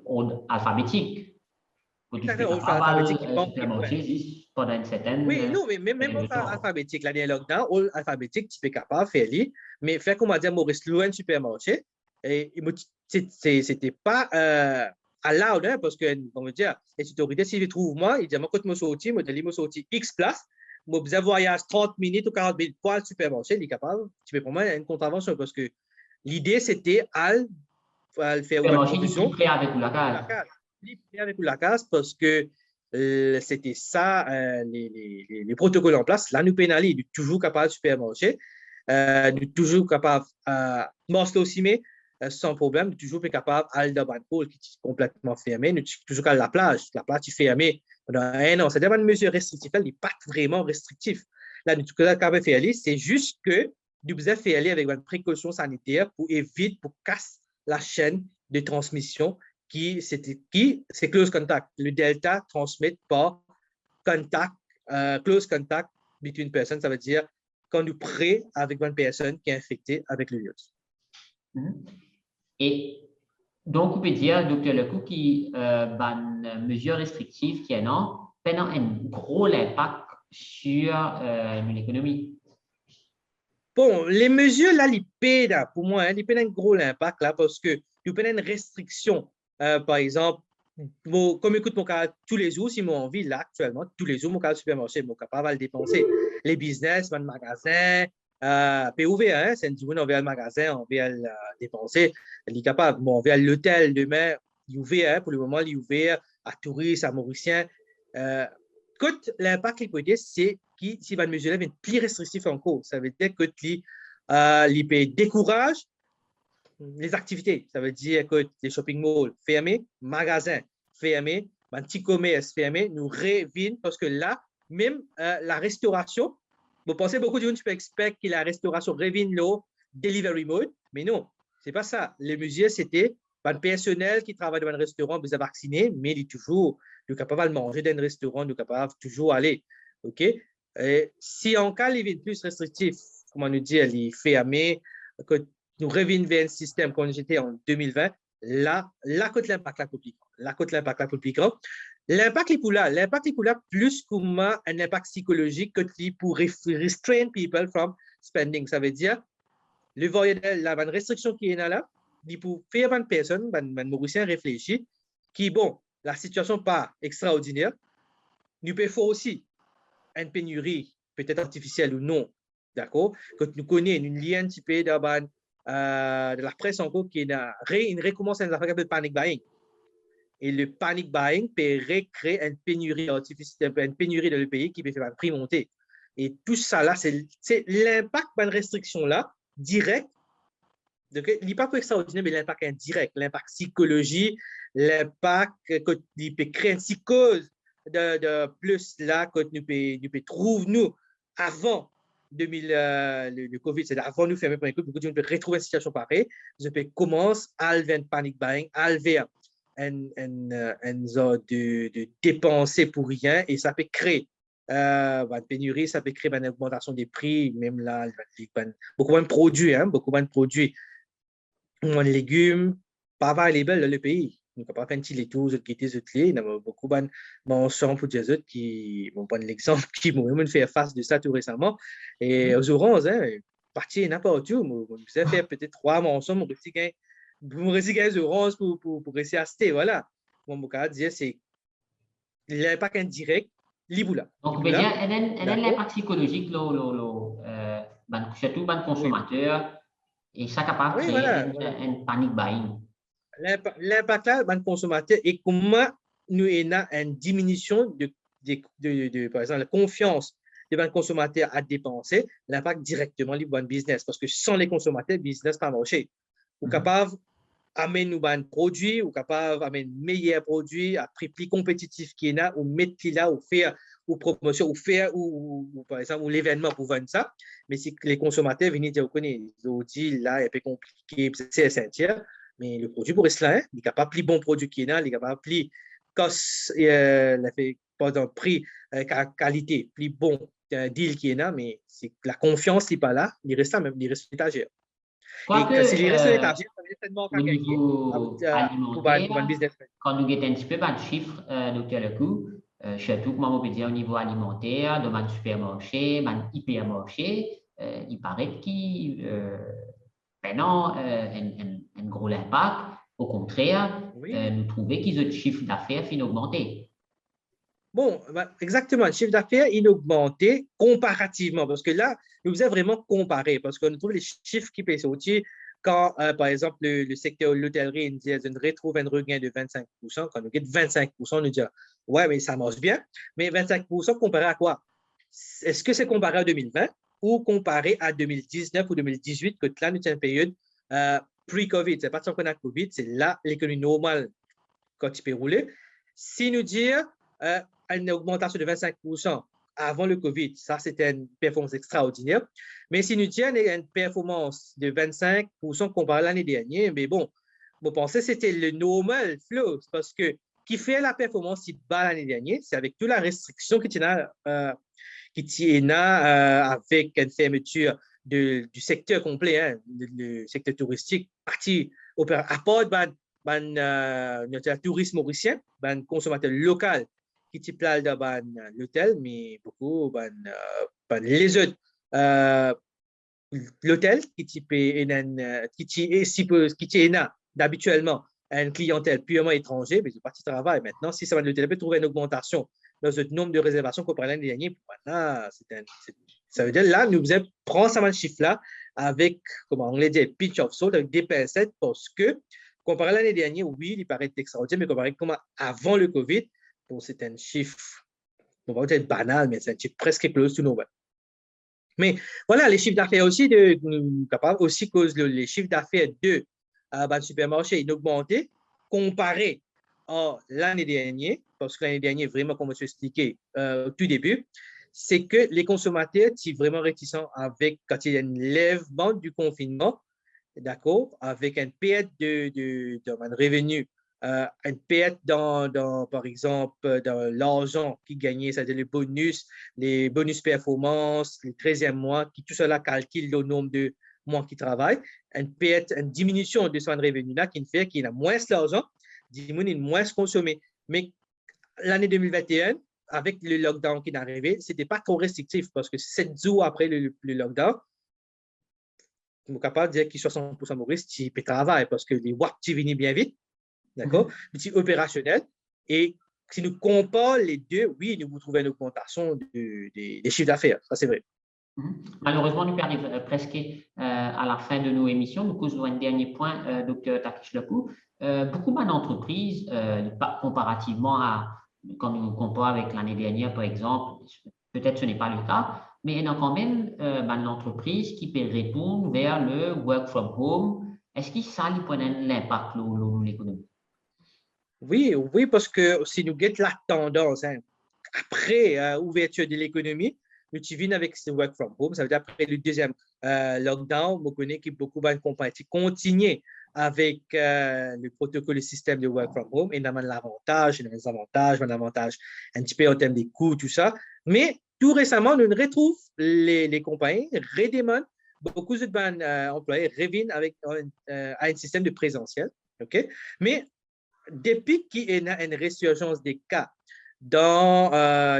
ordre alphabétique. Alphabétique qui pompe pendant une certaine. Oui, non, mais même alphabétique, là, dans lockdown, alphabétique, tu es capable de faire lire, mais faire, comment dire, Maurice loin du supermarché, et c'était pas allowed, hein, parce que, on veut dire, les autorités, si je trouve moi, ils disent, moi, quand je me sortis, moi, je me sorti X place, moi, je voyage 30 minutes ou 40 minutes pour le supermarché, il est capable, tu peux pour moi une contravention, parce que l'idée, c'était à faire une provision. Prêt avec la case. Avec la case, parce que c'était ça, les protocoles en place. Là, nous pénalisons, nous sommes toujours capables de supermarché, nous sommes toujours capables de manger aussi, mais sans problème, nous sommes toujours capables d'aller dans un pôle qui est complètement fermé, nous sommes toujours à la plage est fermée pendant un an. C'est une mesure restrictive, elle n'est pas vraiment restrictive. Là, nous sommes capables de faire aller, c'est juste que nous devons faire aller avec une précaution sanitaire pour éviter, pour casser la chaîne de transmission c'est close contact. Le delta transmet par contact, close contact between person, ça veut dire quand nous près avec une personne qui est infectée avec le virus. Et donc, on peut dire, docteur Lecou, qui une mesure restrictive qui est non, pendant un gros impact sur l'économie. Bon, les mesures là, pour moi, ils ont un gros impact là parce que ils ont une restriction. Par exemple, comme écoute mon cas tous les jours, si j'ai envie, là, actuellement, tous les jours, mon cas au supermarché, je suis capable de dépenser. Les business, mon magasin, peut ouvert, hein, c'est du on va le magasin, on va dépenser, il est capable. Bon, on va à l'hôtel demain, il est ouvert, hein, pour le moment, il est ouvert à touristes, à Mauriciens. Écoute, l'impact qu'il peut dire, c'est que si va mesurer une plus restrictive encore, ça veut dire que il décourage les activités, ça veut dire que les shopping malls fermés, magasins fermés, un petit commerce fermé, nous reviennent parce que là, même la restauration, vous pensez beaucoup de gens qui expectent que la restauration revienne le delivery mode, mais non, c'est pas ça. Les mesures, c'était le personnel qui travaille dans un restaurant, vous êtes vacciné, mais il est toujours capable de manger dans un restaurant, il est capable de toujours aller. OK? Si en cas il est plus restrictif, comment nous dire, il fermé, que nous revenons vers un système qu'on était en 2020, là, côté l'impact là plus grand. Là, côté l'impact là plus grand. L'impact est pour là plus comme un impact psychologique que pour restrain people from spending. Ça veut dire, le voyage, la restriction qui est là, il pour faire une personne, un Mauricien réfléchir, qui, bon, la situation pas extraordinaire, nous peut faire aussi une pénurie, peut-être artificielle ou non, d'accord, que nous connaissons, une lien un petit peu de la presse encore qui recommence à faire de panic buying. Et le panic buying peut recréer une pénurie artificielle, une pénurie dans le pays qui peut faire un prix monter. Et tout ça là, c'est l'impact de restriction là, direct. L'impact extraordinaire, mais l'impact indirect, l'impact psychologique, l'impact que il peut créer une psychose de plus là que nous peut trouver nous avant 2000 le Covid, c'est avant nous faire mes premiers coups, beaucoup de gens peuvent retrouver une situation pareille, je peux commencer à lever un panic buying, à lever une sorte de dépenser pour rien et ça peut créer une pénurie, ça peut créer une augmentation des prix, même là, beaucoup de produits, moins de légumes, pas available dans le pays. Nous pas faire un petit tout, qui étaient il y a beaucoup de mentions pour des autres qui vont prendre l'exemple, qui m'ont fait face de ça tout récemment. Et aux oranges, partir n'importe où, vous avez fait peut-être 3 mentions, vous avez des oranges pour réussir à acheter, voilà. Mon cas dire c'est l'impact indirect, l'Iboula. Donc, il y a l'impact psychologique, surtout dans le consommateur, et ça capable de créer un panic buying. L'impact là, dans le consommateur, et comment nous avons une diminution par exemple, la confiance devant le consommateur à dépenser, l'impact directement du bon business. Parce que sans les consommateurs, le business pas marché. Ou capable d'amener nous un produit, ou capable d'amener meilleur produit à prix plus compétitif qu'il y a, ou mettre là, ou faire ou promotion, ou faire, ou par exemple, ou l'événement pour vendre ça. Mais si les consommateurs viennent dire, ils dit là, c'est un peu compliqué, c'est essentiel. Mais le produit pour cela, il n'est capable plus bon produit qu'il y a, il est capable plus cost, prix, qualité, plus bon deal qu'il y a, mais c'est la confiance n'est pas là, il reste là même, il reste étagère. Et si il reste étagère, ça veut dire tellement qu'à gagner pour un business. Quand nous guettons un petit peu de chiffres, docteur Lecou, surtout, comment on peut dire au niveau alimentaire, dans un supermarché, dans un hypermarché, il paraît qu'il non, un gros impact. Au contraire, nous trouvons qu'ils ont le chiffre d'affaires fin augmenté. Bon, exactement. Le chiffre d'affaires, il a augmenté comparativement, parce que là, nous avons vraiment comparé, parce qu'on trouve les chiffres qui peuvent sortir quand, par exemple, le secteur de l'hôtellerie, on retrouve un regain de 25%. Quand on gagne 25%, on nous dit, ouais, mais ça marche bien. Mais 25% comparé à quoi? Est-ce que c'est comparé à 2020 ou comparé à 2019 ou 2018, que là, nous avons une période pre-COVID? C'est pas tant qu'on a COVID, c'est là l'économie normale quand tu peux rouler. Si nous dire une augmentation de 25% avant le COVID, ça c'était une performance extraordinaire. Mais si nous disons une performance de 25% comparé à l'année dernière, mais bon, je pensais que c'était le normal flow, parce que qui fait la performance si bas l'année dernière, c'est avec toute la restriction qui est avec une fermeture du secteur complet, le secteur touristique, parti à part notre tourisme mauricien, consommateur local qui type là dans l'hôtel, mais beaucoup les autres l'hôtel qui est d'habituellement une clientèle purement étrangère, mais c'est parti de travail. Maintenant, si ça va l'hôtel peut trouver une augmentation dans le nombre de réservations qu'on parlait l'année dernière, maintenant, ça veut dire là, nous prendre ça chiffre là avec, comment on l'a dit, pitch of salt, avec des pincettes, parce que comparé à l'année dernière, oui, il paraît extraordinaire, mais comparé comment avant le COVID, bon, c'est un chiffre, on va peut-être banal, mais c'est un chiffre presque close to nowhere. Mais voilà, les chiffres d'affaires aussi, capable aussi cause les chiffres d'affaires de supermarché ont augmenté comparé à l'année dernière, parce que l'année dernière, vraiment, comme je l'ai expliqué au tout début, c'est que les consommateurs sont vraiment réticents avec, quand il y a un lèvement du confinement, d'accord, avec une perte de revenu une perte par exemple, dans l'argent qui gagnait, c'est-à-dire les bonus performance, les 13e mois, qui tout cela calcule le nombre de mois qui travaillent, une diminution de son revenu là qui fait qu'il a moins d'argent, diminue moins consommé. Mais l'année 2021, avec le lockdown qui est arrivé, ce n'était pas trop restrictif parce que 7 jours après le lockdown, je suis capable de dire que 60% Maurice, tu peux travailler parce que les WAP, tu viennent bien vite, d'accord? Tu opérationnel. Et si nous comparons les deux, oui, nous trouvons une augmentation des chiffres d'affaires. Ça, c'est vrai. Malheureusement, nous arrivons presque à la fin de nos émissions. Nous causons un dernier point, Dr. Takesh Lekou. Beaucoup d'entreprises, comparativement à quand nous comparons avec l'année dernière, par exemple, peut-être ce n'est pas le cas, mais il y a quand même une entreprise qui peut répondre vers le work from home. Est-ce que ça a l'impact sur l'économie? Oui, oui, parce que si nous guettons la tendance, hein, après ouverture de l'économie, nous viens avec ce work from home. Ça veut dire après le deuxième lockdown, on connaît que beaucoup de compagnies continuent avec le protocole, le système de work from home. Et il y a l'avantage, il y a des avantages, un avantage un petit peu en termes des coûts, tout ça. Mais tout récemment, nous retrouvons les compagnies redemandent beaucoup d'employés reviennent avec un système de présentiel. OK? Mais depuis qu'il y a une résurgence des cas dans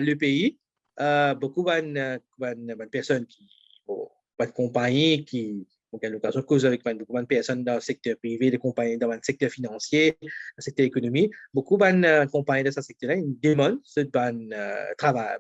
le pays, beaucoup de personnes de compagnies qui ont l'occasion de causer avec beaucoup de personnes dans le secteur privé, des compagnies dans le secteur financier, dans le secteur économique, beaucoup de compagnies dans ce secteur-là, ils demandent ce travail,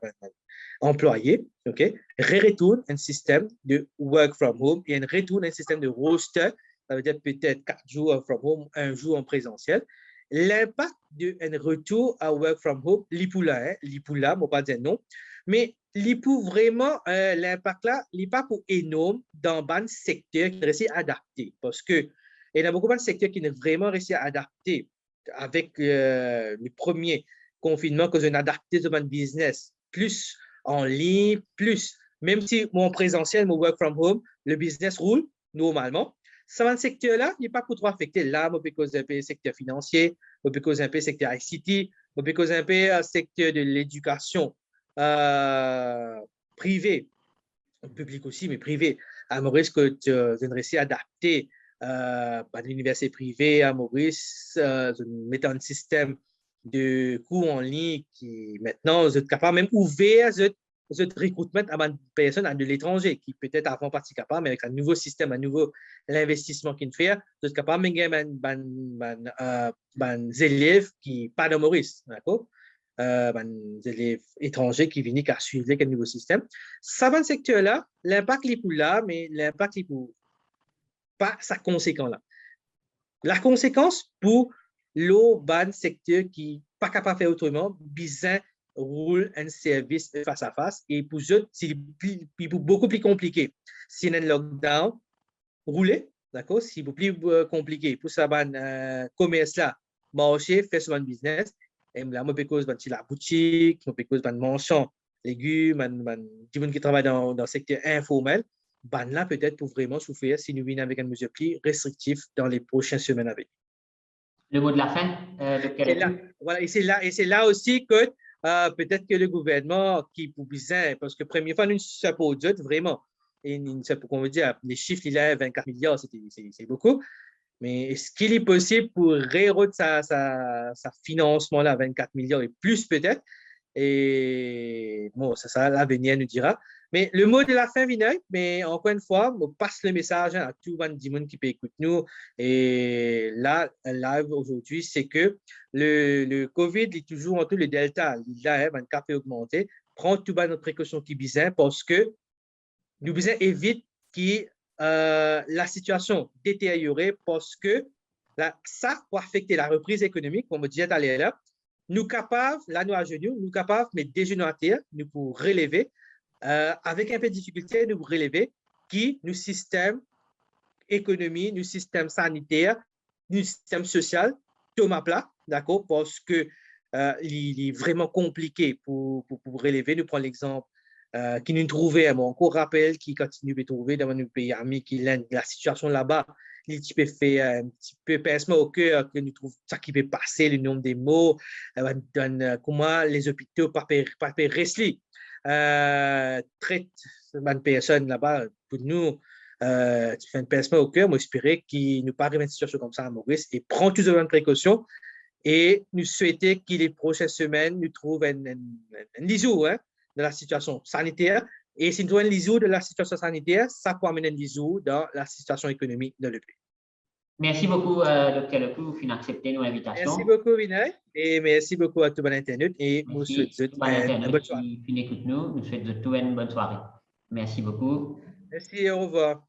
employés, OK, retournent un système de work from home et retournent un système de roster, ça veut dire peut-être 4 jours from home, 1 jour en présentiel. L'impact d'un retour à work from home, l'IPULA, on ne va pas dire non, mais l'IPU vraiment, l'impact là, il n'est pas pour énorme dans un secteur qui réussit à adapter parce que il y a beaucoup de secteurs qui n'ont vraiment réussi à adapter avec le premier confinement, que j'ai adapté de mon business, plus en ligne, plus, même si mon présentiel, mon work from home, le business roule normalement. Ce secteur-là n'est pas pour trop affecté. Là, on peut causer un peu le secteur financier, on peut causer un peu le secteur ICT, on peut causer un peu le secteur de l'éducation privée, public aussi, mais privé. À Maurice, que tu as adapté à l'université privée à Maurice, mettre un système de cours en ligne qui maintenant, vous êtes capable même ouvert ce recrutement à une personne de l'étranger qui peut-être avant pas si capable, mais avec un nouveau système, un nouveau l'investissement qu'il fait, vous êtes capable même des élèves qui pas de Maurice, d'accord? Des élèves étrangers qui viennent à suivre le nouveau système. Ça va le secteur-là, l'impact est pour là, mais l'impact est pour pas sa conséquence là. La conséquence pour le secteur qui n'est pas capable de faire autrement, besoin roule un service face à face et pour eux, c'est beaucoup plus compliqué. Si y a un lockdown, rouler, d'accord, c'est beaucoup plus compliqué. Pour ça, commerce là, marché, faire son business, et là, moi, parce que la boutique, moi, parce que marchand, légumes, des gens qui travaillent dans le secteur informel, là, peut-être pour vraiment souffrir si nous venons avec une mesure plus restrictive dans les prochaines semaines à venir. Le mot de la fin, voilà, et c'est là aussi que peut-être que le gouvernement qui pour besoin, parce que première fois, nous sommes pas autres, vraiment, et qu'on veut dire, les chiffres, il a 24 milliards, c'est beaucoup, mais est-ce qu'il est possible pour rééroder sa financement là, 24 milliards et plus peut-être? Et bon, ça, l'avenir nous dira. Mais le mot de la fin, Vinay, mais encore une fois, on passe le message à tout le monde qui peut écouter nous. Et là, live aujourd'hui, c'est que le COVID est toujours en tout le delta. Il a un cap augmenté. Prends tout notre précaution qui bizarre parce que nous besoin éviter que la situation détériorée parce que ça peut affecter la reprise économique, comme on disait tout à l'heure. Nous capables, là nous à genoux, nous capables de mettre des genoux à terre, nous pour relever, avec un peu de difficulté, nous pour relever, qui nous système économie, nous système sanitaire, nous système social, tout à plat, d'accord, parce que il est vraiment compliqué pour relever. Nous prenons l'exemple qui nous trouvait, bon, encore rappel, qui continue à trouver dans nos pays amis, qui la situation là-bas, il peut faire un petit peu pincement au cœur, que nous trouvons ça qui peut passer, le nombre des mots, comment les hôpitaux pas rester traitent une personne là-bas, pour nous, tu fais un pincement au cœur, moi j'espérais qu'il nous pas arrive une situation comme ça à Maurice et prend toutes les précautions et nous souhaitons que les prochaines semaines nous trouvent un lisour de la situation sanitaire. Et si nous trouvons un lisour de la situation sanitaire, ça peut amener un lisour dans la situation économique de le pays. Merci beaucoup, Dr. Leclou, pour accepter nos invitations. Merci beaucoup, Vinay, et merci beaucoup à tout le monde Internet. Et nous souhaitons une bonne soirée. Qui écoute nous, nous souhaitons une bonne soirée. Merci beaucoup. Merci, au revoir.